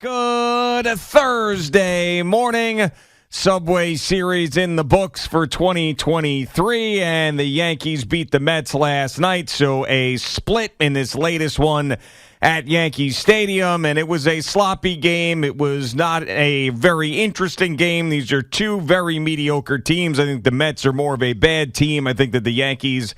Good Thursday morning. Subway Series in the books for 2023, and the Yankees beat the Mets last night, so a split in this latest one at Yankee Stadium, and it was a sloppy game. It was not a very interesting game. These are two very mediocre teams. I think the Mets are more of a bad team. I think that the Yankees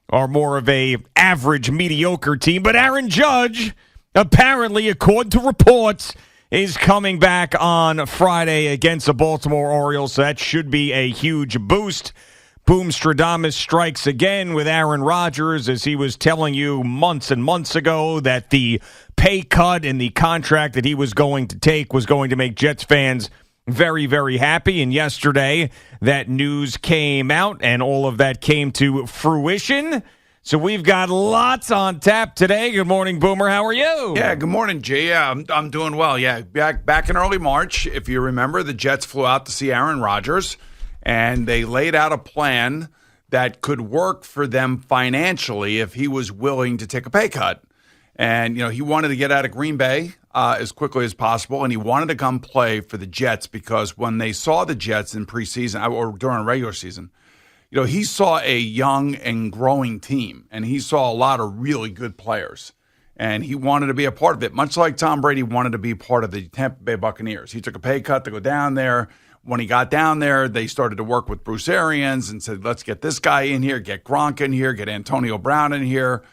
are more of a average, mediocre team, but Aaron Judge, apparently, according to reports, is coming back on Friday against the Baltimore Orioles, so that should be a huge boost. Boomstradamus strikes again with Aaron Rodgers, as he was telling you months and months ago that the pay cut and the contract that he was going to take was going to make Jets fans very, very happy. And yesterday, that news came out, and all of that came to fruition. So we've got lots on tap today. Good morning, Boomer. How are you? Yeah, good morning, Jay. Yeah, I'm doing well. Yeah, back in early March, if you remember, the Jets flew out to see Aaron Rodgers, and they laid out a plan that could work for them financially if he was willing to take a pay cut. And, he wanted to get out of Green Bay as quickly as possible, and he wanted to come play for the Jets because when they saw the Jets in preseason or during regular season, he saw a young and growing team, and he saw a lot of really good players, and he wanted to be a part of it, much like Tom Brady wanted to be part of the Tampa Bay Buccaneers. He took a pay cut to go down there. When he got down there, they started to work with Bruce Arians and said, let's get this guy in here, get Gronk in here, get Antonio Brown in here,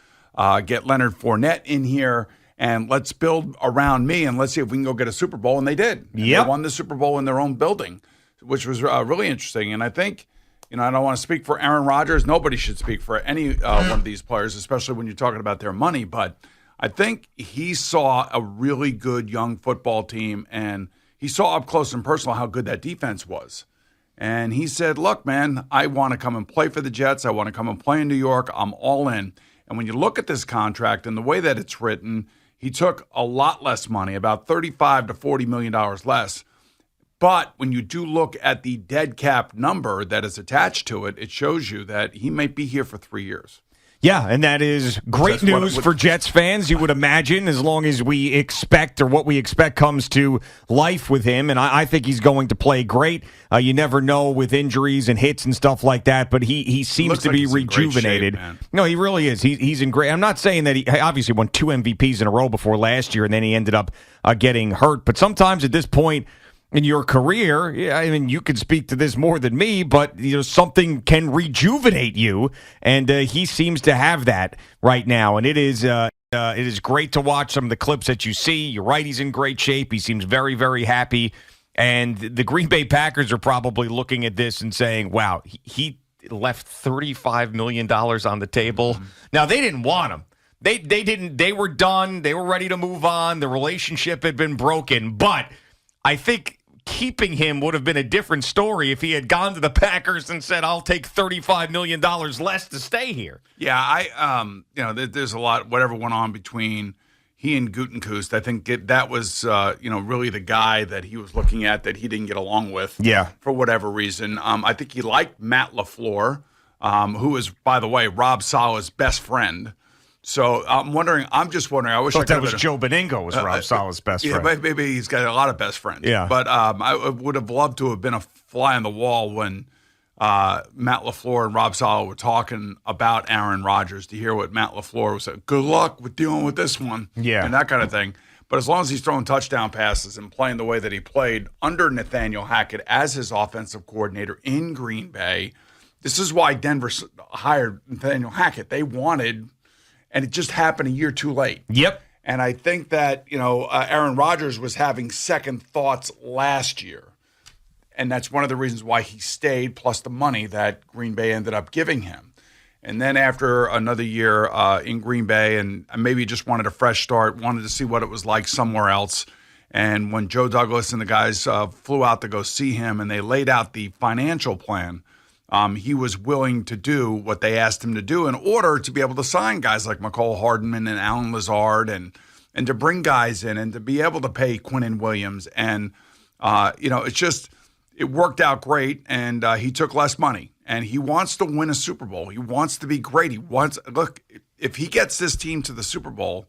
get Leonard Fournette in here, and let's build around me, and let's see if we can go get a Super Bowl, and they did. Yep. They won the Super Bowl in their own building, which was really interesting, and I think – I don't want to speak for Aaron Rodgers. Nobody should speak for any one of these players, especially when you're talking about their money. But I think he saw a really good young football team, and he saw up close and personal how good that defense was. And he said, look, man, I want to come and play for the Jets. I want to come and play in New York. I'm all in. And when you look at this contract and the way that it's written, he took a lot less money, about $35 to $40 million less. But when you do look at the dead cap number that is attached to it, it shows you that he might be here for 3 years. Yeah, and that is great news for Jets fans, you would imagine, as long as we expect or what we expect comes to life with him. And I think he's going to play great. You never know with injuries and hits and stuff like that, but he seems to be rejuvenated. Shape, no, he really is. He's in great. I'm not saying that he obviously won 2 MVPs in a row before last year, and then he ended up getting hurt. But sometimes at this point in your career, you could speak to this more than me, but something can rejuvenate you, and he seems to have that right now. And it is great to watch some of the clips that you see. You're right, he's in great shape. He seems very, very happy. And the Green Bay Packers are probably looking at this and saying, wow, he left $35 million on the table. Mm-hmm. Now, they didn't want him. They didn't. They were done. They were ready to move on. The relationship had been broken. But I think keeping him would have been a different story if he had gone to the Packers and said, I'll take $35 million less to stay here. Yeah, there's a lot, whatever went on between he and Gutekunst. I think that was, really the guy that he was looking at that he didn't get along with. Yeah. For whatever reason. I think he liked Matt LaFleur, who is, by the way, Rob Saleh's best friend. So I'm just wondering. I wish I thought that was Joe Beningo was Rob Saleh's best friend. Yeah, maybe he's got a lot of best friends. Yeah. But I would have loved to have been a fly on the wall when Matt LaFleur and Rob Saleh were talking about Aaron Rodgers to hear what Matt LaFleur was saying. Good luck with dealing with this one. Yeah. And that kind of thing. But as long as he's throwing touchdown passes and playing the way that he played under Nathaniel Hackett as his offensive coordinator in Green Bay, this is why Denver hired Nathaniel Hackett. They wanted... And it just happened a year too late. Yep. And I think that, Aaron Rodgers was having second thoughts last year. And that's one of the reasons why he stayed, plus the money that Green Bay ended up giving him. And then after another year in Green Bay, and maybe just wanted a fresh start, wanted to see what it was like somewhere else. And when Joe Douglas and the guys flew out to go see him and they laid out the financial plan, he was willing to do what they asked him to do in order to be able to sign guys like McCole Hardman and Alan Lazard and to bring guys in and to be able to pay Quinnen Williams. And, it worked out great, and he took less money. And he wants to win a Super Bowl. He wants to be great. Look, if he gets this team to the Super Bowl,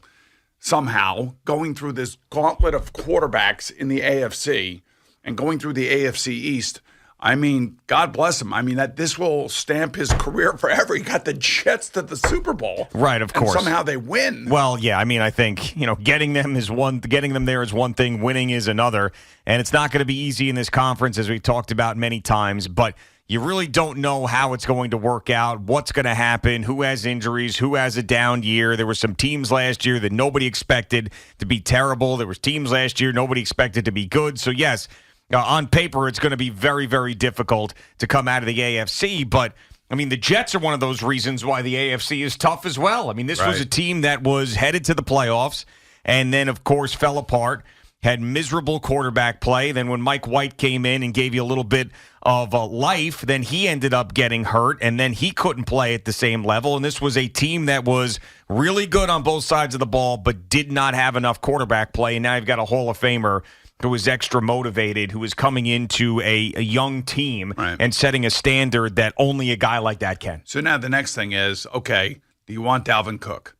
somehow going through this gauntlet of quarterbacks in the AFC and going through the AFC East. I mean, God bless him. I mean, that this will stamp his career forever. He got the Jets to the Super Bowl. Right, of course. And somehow they win. Well, yeah, I mean, I think, getting them there is one thing, winning is another. And it's not going to be easy in this conference, as we've talked about many times, but you really don't know how it's going to work out, what's going to happen, who has injuries, who has a down year. There were some teams last year that nobody expected to be terrible. There was teams last year nobody expected to be good. So, yes, on paper, it's going to be very, very difficult to come out of the AFC. But, I mean, the Jets are one of those reasons why the AFC is tough as well. I mean, this was a team that was headed to the playoffs and then, of course, fell apart, had miserable quarterback play. Then when Mike White came in and gave you a little bit of life, then he ended up getting hurt, and then he couldn't play at the same level. And this was a team that was really good on both sides of the ball but did not have enough quarterback play. And now you've got a Hall of Famer who is extra motivated, who is coming into a young team and setting a standard that only a guy like that can. So now the next thing is, okay, do you want Dalvin Cook?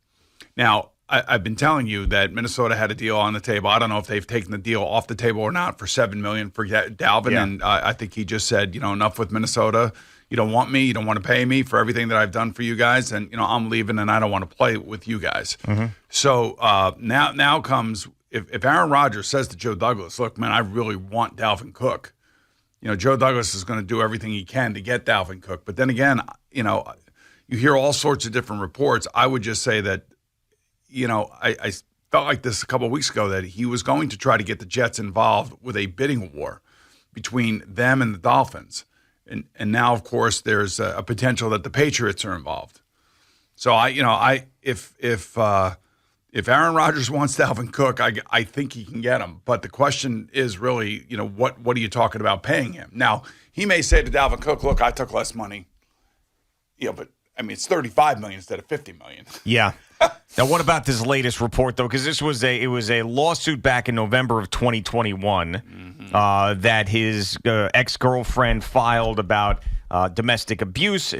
Now, I've been telling you that Minnesota had a deal on the table. I don't know if they've taken the deal off the table or not for $7 million for Dalvin. Yeah. And I think he just said, enough with Minnesota. You don't want me. You don't want to pay me for everything that I've done for you guys. And, I'm leaving and I don't want to play with you guys. Mm-hmm. So now comes – If Aaron Rodgers says to Joe Douglas, look, man, I really want Dalvin Cook, Joe Douglas is going to do everything he can to get Dalvin Cook. But then again, you hear all sorts of different reports. I would just say that, I felt like this a couple of weeks ago that he was going to try to get the Jets involved with a bidding war between them and the Dolphins. And now, of course, there's a potential that the Patriots are involved. So if Aaron Rodgers wants Dalvin Cook, I think he can get him. But the question is really, what are you talking about paying him? Now, he may say to Dalvin Cook, look, I took less money. But, I mean, it's $35 million instead of $50 million. Yeah. Now, what about this latest report, though? Because it was a lawsuit back in November of 2021 that his ex-girlfriend filed about domestic abuse.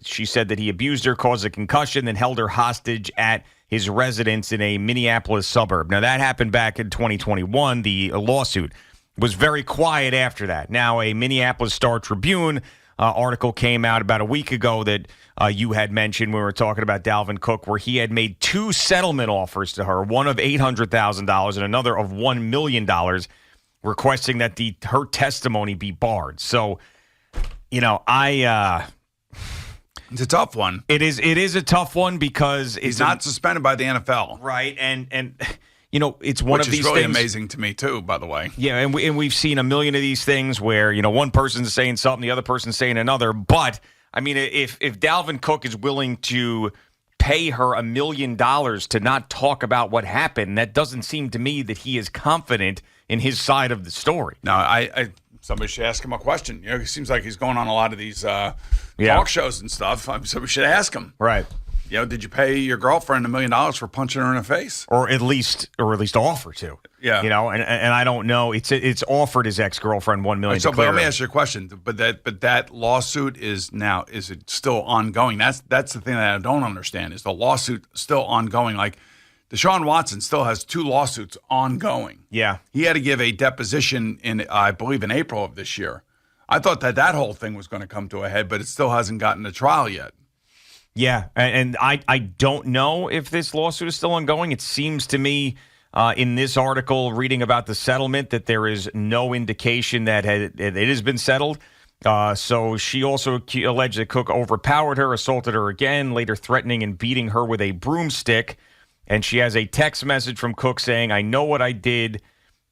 She said that he abused her, caused a concussion, then held her hostage at his residence in a Minneapolis suburb. Now, that happened back in 2021. The lawsuit was very quiet after that. Now, a Minneapolis Star-Tribune article came out about a week ago that you had mentioned when we were talking about Dalvin Cook, where he had made two settlement offers to her, one of $800,000 and another of $1 million, requesting that her testimony be barred. So, it's a tough one. It is a tough one because he's not suspended by the NFL, right? And it's one of these things. Which is really amazing to me too, by the way. Yeah, and we've seen a million of these things where one person's saying something, the other person's saying another. But I mean, if Dalvin Cook is willing to pay her $1 million to not talk about what happened, that doesn't seem to me that he is confident in his side of the story. No, somebody should ask him a question. It seems like he's going on a lot of these talk shows and stuff. Somebody should ask him. Right. Did you pay your girlfriend $1 million for punching her in the face? Or at least offer to. Yeah. And I don't know. It's offered his ex-girlfriend $1 million. So, but let me ask you a question. But that lawsuit is it still ongoing? That's the thing that I don't understand. Is the lawsuit still ongoing? Like Deshaun Watson still has two lawsuits ongoing. Yeah. He had to give a deposition I believe in April of this year. I thought that whole thing was going to come to a head, but it still hasn't gotten to trial yet. Yeah, and I don't know if this lawsuit is still ongoing. It seems to me in this article, reading about the settlement, that there is no indication that it has been settled. So she also alleged that Cook overpowered her, assaulted her again, later threatening and beating her with a broomstick. And she has a text message from Cook saying, "I know what I did.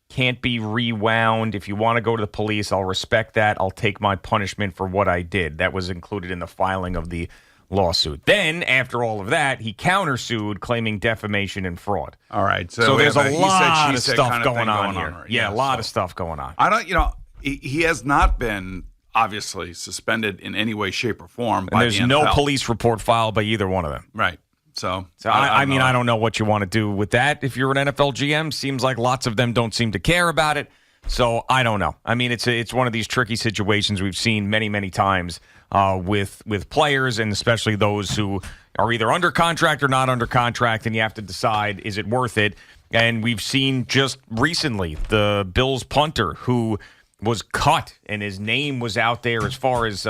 Can't be rewound. If you want to go to the police, I'll respect that. I'll take my punishment for what I did." That was included in the filing of the lawsuit. Then, after all of that, he countersued, claiming defamation and fraud. All right. So there's a lot of stuff going on here. Yeah, a lot of stuff going on. I don't, he has not been obviously suspended in any way, shape, or form by the NFL. There's no police report filed by either one of them. Right. So I mean, I don't know what you want to do with that. If you're an NFL GM, seems like lots of them don't seem to care about it. So I don't know. I mean, it's one of these tricky situations we've seen many, many times with players, and especially those who are either under contract or not under contract, and you have to decide, is it worth it? And we've seen just recently the Bills punter who was cut, and his name was out there as far as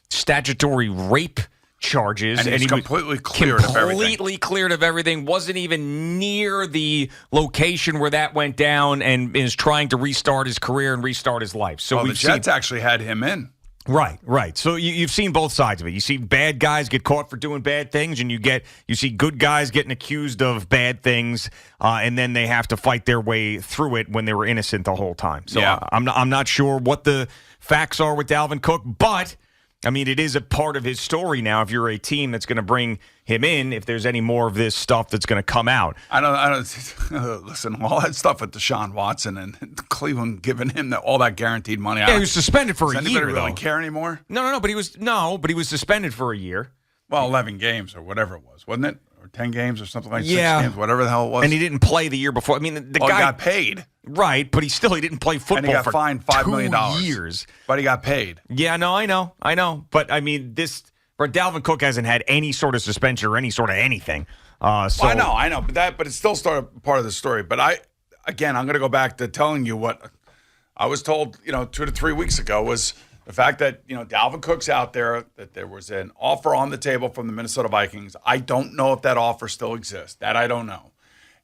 statutory rape charges. And he's completely cleared of everything. Completely cleared of everything. Wasn't even near the location where that went down, and is trying to restart his career and restart his life. So the Jets actually had him in. Right. So you've seen both sides of it. You see bad guys get caught for doing bad things, and you see good guys getting accused of bad things, and then they have to fight their way through it when they were innocent the whole time. So yeah. I'm not sure what the facts are with Dalvin Cook, but I mean, it is a part of his story now. If you're a team that's going to bring him in, if there's any more of this stuff that's going to come out. I don't listen, all that stuff with Deshaun Watson and Cleveland giving him all that guaranteed money. Yeah, he was suspended for a year. Does anybody really care anymore? No, but he was suspended for a year. Well, 11 games or whatever it was, wasn't it? Or 10 games or something like 6 Yeah. games, whatever the hell it was. And he didn't play the year before. I mean, the guy he got paid. Right, but he didn't play football and he got for fined $5 million. 2 years. But he got paid. Yeah, no, I know. But, I mean, Dalvin Cook hasn't had any sort of suspension or any sort of anything. I know. But it's still part of the story. But I'm going to go back to telling you what I was told, 2 to 3 weeks ago was the fact that, Dalvin Cook's out there, that there was an offer on the table from the Minnesota Vikings. I don't know if that offer still exists. That I don't know.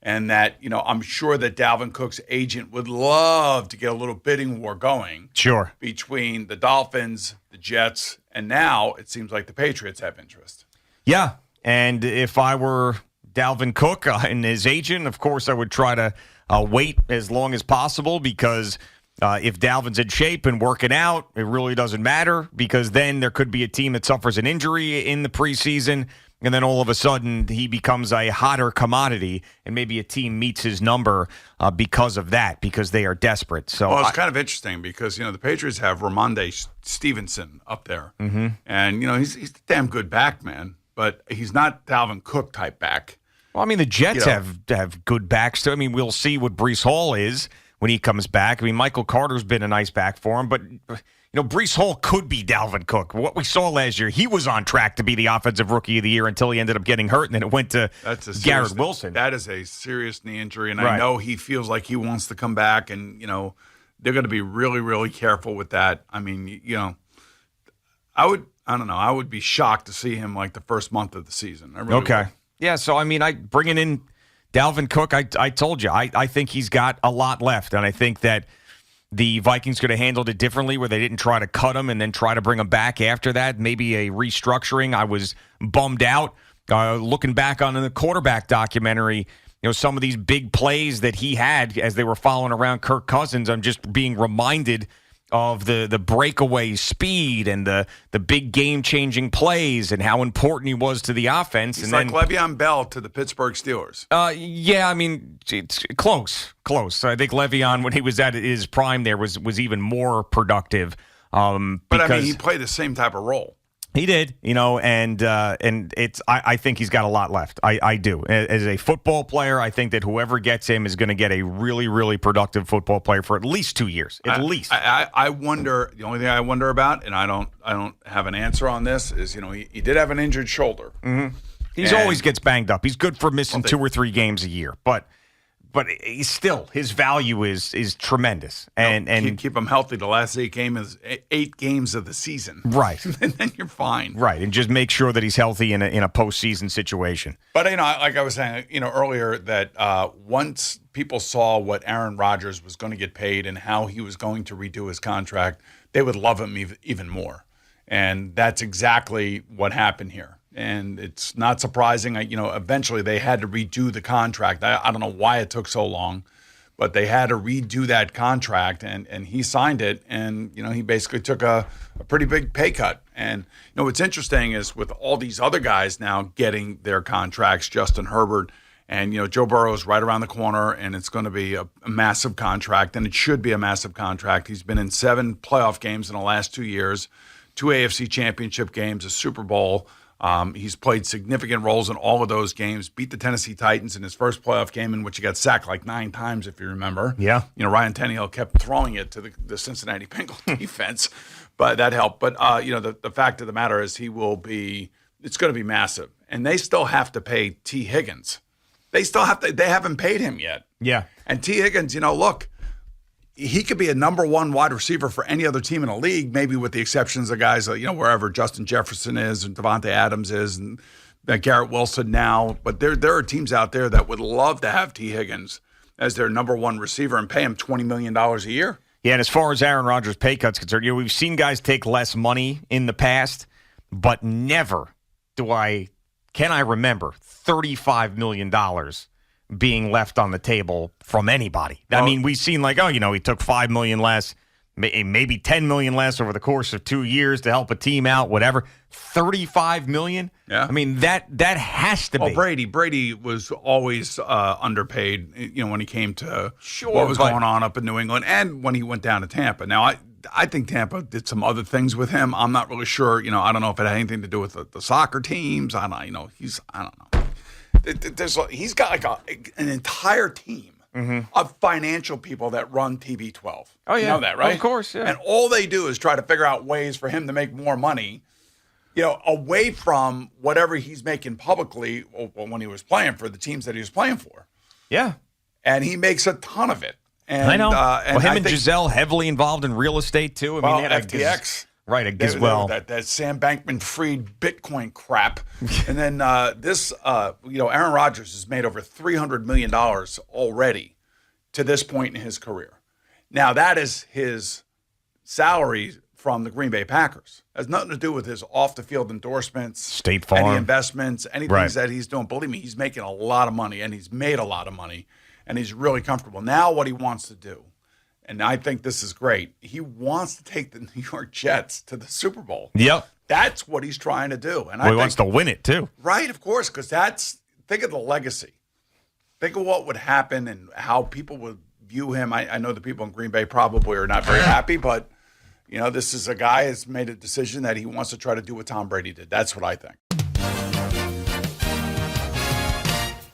And that, I'm sure that Dalvin Cook's agent would love to get a little bidding war going. Sure. Between the Dolphins, the Jets, and now it seems like the Patriots have interest. Yeah. And if I were Dalvin Cook and his agent, of course, I would try to wait as long as possible because if Dalvin's in shape and working out, it really doesn't matter because then there could be a team that suffers an injury in the preseason. And then all of a sudden, he becomes a hotter commodity, and maybe a team meets his number because of that, because they are desperate. So, it's kind of interesting because, the Patriots have Ramondre Stevenson up there. Mm-hmm. And, he's a damn good back, man. But he's not Dalvin Cook type back. Well, I mean, the Jets have good backs, too. I mean, we'll see what Breece Hall is when he comes back. I mean, Michael Carter's been a nice back for him, but Breece Hall could be Dalvin Cook. What we saw last year, he was on track to be the offensive rookie of the year until he ended up getting hurt, and then it went to Garrett Wilson. That is a serious knee injury, and right. I know he feels like he wants to come back, and, they're going to be really, really careful with that. I mean, I would be shocked to see him like the first month of the season. I really would. Yeah, so, I mean, bringing in Dalvin Cook, I told you, I think he's got a lot left, and I think that the Vikings could have handled it differently where they didn't try to cut him and then try to bring him back after that. Maybe a restructuring. I was bummed out looking back on the quarterback documentary. Some of these big plays that he had as they were following around Kirk Cousins. I'm just being reminded of the breakaway speed and the big game-changing plays and how important he was to the offense. He's like Le'Veon Bell to the Pittsburgh Steelers. Yeah, I mean, it's close. I think Le'Veon, when he was at his prime there, was even more productive. But, I mean, he played the same type of role. He did, and it's. I think he's got a lot left. I do. As a football player, I think that whoever gets him is going to get a really, really productive football player for at least 2 years. At least. I wonder. The only thing I wonder about, and I don't have an answer on this, is he did have an injured shoulder. Mm-hmm. He always gets banged up. He's good for missing 2 or 3 games a year, but he's still, his value is tremendous. And keep him healthy the last 8 games of the season. Right. And then you're fine. Right. And just make sure that he's healthy in a postseason situation. But, like I was saying, earlier that once people saw what Aaron Rodgers was going to get paid and how he was going to redo his contract, they would love him even more. And that's exactly what happened here. And it's not surprising. Eventually they had to redo the contract. I don't know why it took so long, but they had to redo that contract, and he signed it. And, he basically took a pretty big pay cut. And, what's interesting is with all these other guys now getting their contracts, Justin Herbert and, Joe Burrow's right around the corner, and it's going to be a massive contract, and it should be a massive contract. He's been in 7 playoff games in the last 2 years, 2 AFC championship games, a Super Bowl. He's played significant roles in all of those games, beat the Tennessee Titans in his first playoff game in which he got sacked like 9 times, if you remember. Yeah. Ryan Tannehill kept throwing it to the Cincinnati Bengals defense, but that helped. But, the fact of the matter is it's going to be massive. and they still have to pay T. Higgins. They haven't paid him yet. Yeah. And T. Higgins, look, he could be a number one wide receiver for any other team in the league, maybe with the exceptions of guys, wherever Justin Jefferson is and Devontae Adams is and Garrett Wilson now. But there are teams out there that would love to have T. Higgins as their number one receiver and pay him $20 million a year. Yeah, and as far as Aaron Rodgers' pay cut's concerned, we've seen guys take less money in the past, but never can I remember $35 million being left on the table from anybody. I mean, we've seen he took $5 million less, maybe $10 million less over the course of 2 years to help a team out, whatever. $35 million? Yeah. I mean, that has to be. Brady was always underpaid, when he came to what was going on up in New England and when he went down to Tampa. Now, I think Tampa did some other things with him. I'm not really sure. I don't know if it had anything to do with the soccer teams. I don't know. He's got an entire team of financial people that run TB12. Oh, yeah. You know that, right? Of course, yeah. And all they do is try to figure out ways for him to make more money, away from whatever he's making publicly when he was playing for the teams that he was playing for. Yeah. And he makes a ton of it. And, I know. And him and Giselle heavily involved in real estate, too. I mean, they had FTX. Right, a Gizwell. That Sam Bankman-Fried Bitcoin crap. And then Aaron Rodgers has made over $300 million already to this point in his career. Now, that is his salary from the Green Bay Packers. It has nothing to do with his off-the-field endorsements, State Farm, any investments, anything that he's doing. Believe me, he's making a lot of money, and he's made a lot of money, and he's really comfortable. Now what he wants to do, and I think this is great, he wants to take the New York Jets to the Super Bowl. Yep. That's what he's trying to do. And he wants to win it, too. Right, of course, because think of the legacy. Think of what would happen and how people would view him. I know the people in Green Bay probably are not very happy, but this is a guy who's made a decision that he wants to try to do what Tom Brady did. That's what I think.